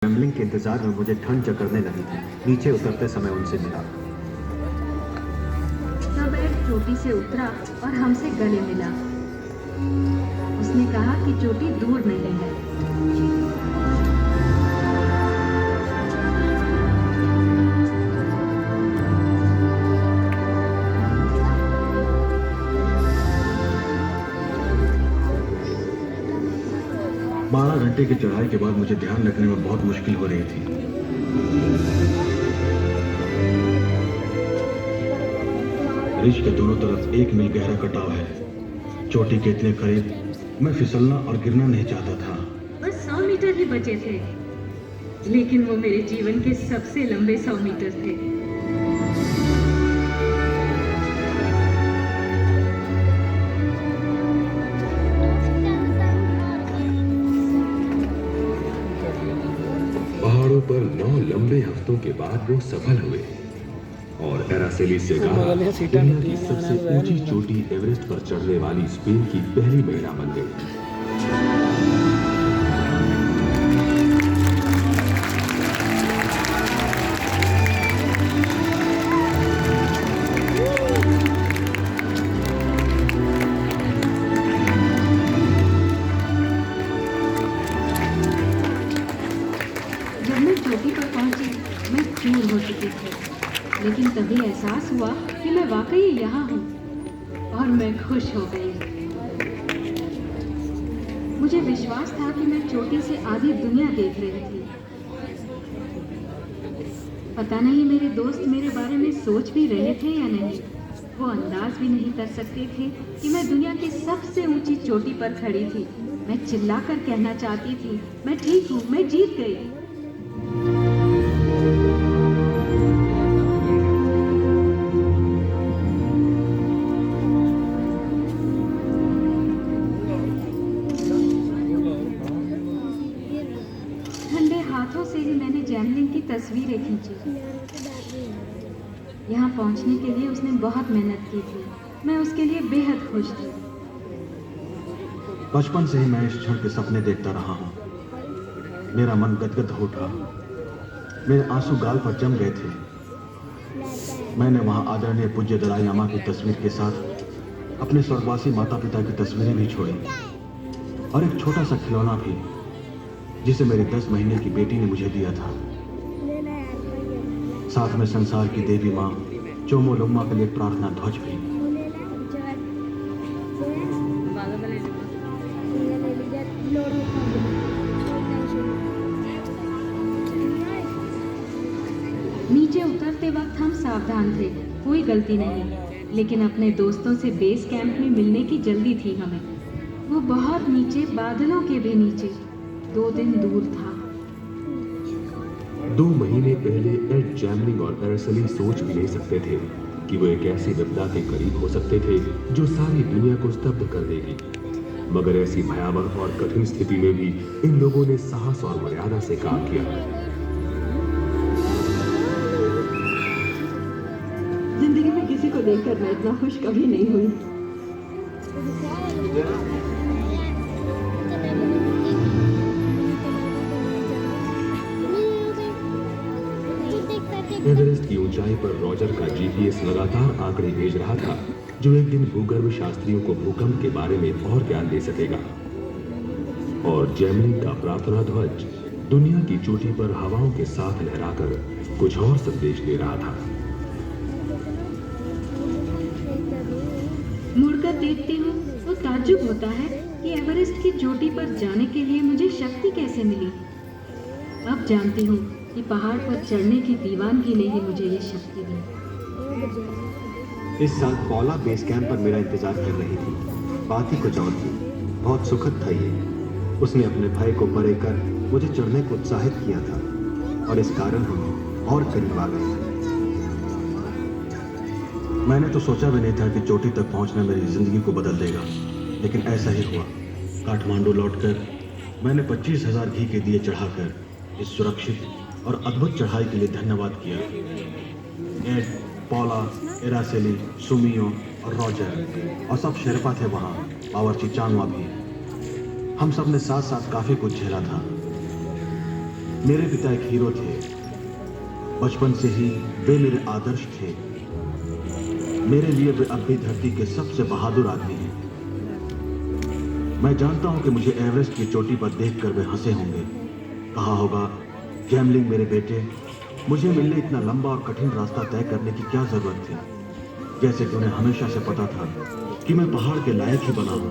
Rambling के इंतजार में मुझे ठंड जकड़ने लगी थी। नीचे उतरते समय उनसे मिला। तब एक चोटी से उतरा और हमसे गले मिला। उसने कहा कि चोटी दूर नहीं है। बारह घंटे की चढ़ाई के बाद मुझे ध्यान रखने में बहुत मुश्किल हो रही थी। रिज के दोनों तरफ 1 मील गहरा कटाव है। चोटी के इतने करीब मैं फिसलना और गिरना नहीं चाहता था। बस 100 मीटर ही बचे थे, लेकिन वो मेरे जीवन के सबसे लंबे 100 मीटर थे। पहाड़ों पर 9 लंबे हफ्तों के बाद वो सफल हुए और एरासेली सेगारा दुनिया की सबसे ऊंची चोटी एवरेस्ट पर चढ़ने वाली स्पेन की पहली महिला बन गई। जब मैं चोटी पर पहुंची, मैं चूर हो चुकी थी, लेकिन तभी एहसास हुआ कि मैं वाकई यहाँ हूँ और मैं खुश हो गई। मुझे विश्वास था कि मैं चोटी से आधी दुनिया देख रही थी। पता नहीं मेरे दोस्त मेरे बारे में सोच भी रहे थे या नहीं। वो अंदाज भी नहीं कर सकते थे कि मैं दुनिया की सबसे ऊंची चोटी पर खड़ी थी। मैं चिल्लाकर कहना चाहती थी, मैं ठीक हूँ, मैं जीत गई। ठंडे हाथों से ही मैंने जैमलिन की तस्वीरें खींची। यहाँ पहुँचने के लिए उसने बहुत मेहनत की थी। मैं उसके लिए बेहद खुश थी। बचपन से ही मैं इस क्षण के सपने देखता रहा हूँ। मेरा मन गदगद हो उठा। मेरे आंसू गाल पर जम गए थे। मैंने वहां आदरणीय पूज्य दलाई लामा की तस्वीर के साथ अपने स्वर्गवासी माता पिता की तस्वीरें भी छोड़ी और एक छोटा सा खिलौना भी, जिसे मेरी 10 महीने की बेटी ने मुझे दिया था। साथ में संसार की देवी माँ चोमोलोम्मा के लिए प्रार्थना ध्वज भी। नीचे उतरते वक्त हम सावधान थे, कोई गलती नहीं, लेकिन अपने दोस्तों से बेस कैंप में मिलने की जल्दी थी हमें। वो बहुत नीचे, बादलों के भी नीचे, 2 दिन दूर था। 2 महीने पहले एड जैमलिंग और एरासेली सोच भी नहीं सकते थे कि वो एक ऐसी विपदा के करीब हो सकते थे जो सारी दुनिया को स्तब्ध कर देगी। मगर ऐसी भयावह और कठिन स्थिति में भी इन लोगों ने साहस और मर्यादा से काम किया। जिंदगी में किसी को देखकर मैं इतना खुश कभी नहीं हुई। एवरेस्ट की ऊंचाई पर रॉजर का जीपीएस लगातार आंकड़े भेज रहा था, जो एक दिन भूगर्भ शास्त्रियों को भूकंप के बारे में और ज्ञान दे सकेगा। और जैमलिन का प्रार्थना ध्वज दुनिया की चोटी पर हवाओं के साथ लहराकर कुछ और संदेश दे रहा था। मुड़कर देखती हूँ तो ताज्जुब होता है कि एवरेस्ट की चोटी पर जाने के लिए मुझे शक्ति कैसे मिली। अब जानती हूँ कि पहाड़ पर चढ़ने की दीवानगी ने ही मुझे ये शक्ति दी। इस साल पौला बेस कैंप पर मेरा इंतजार कर रही थी। बात ही कुछ और थी। बहुत सुखद था ये। उसने अपने भाई को परे कर मुझे चढ़ने को उत्साहित किया था और इस कारण हम और करीब आ गए। मैंने तो सोचा भी नहीं था कि चोटी तक पहुंचना मेरी जिंदगी को बदल देगा, लेकिन ऐसा ही हुआ। काठमांडू लौटकर मैंने 25,000 घी के दिए चढ़ाकर इस सुरक्षित और अद्भुत चढ़ाई के लिए धन्यवाद किया। एड, पौला, एरासेली, सुमियो और रॉजर और सब शेरपा थे वहाँ, बावर्ची चांगवा भी। हम सब ने साथ साथ काफी कुछ झेला था। मेरे पिता एक हीरो थे। बचपन से ही वे मेरे आदर्श थे। मेरे लिए वे अब भी धरती के सबसे बहादुर आदमी हैं। मैं जानता हूं कि मुझे एवरेस्ट की चोटी पर देखकर वे हंसे होंगे। कहा होगा, जैमलिंग मेरे बेटे, मुझे मिलने इतना लंबा और कठिन रास्ता तय करने की क्या जरूरत थी, जैसे कि उन्हें हमेशा से पता था कि मैं पहाड़ के लायक ही बना हूं।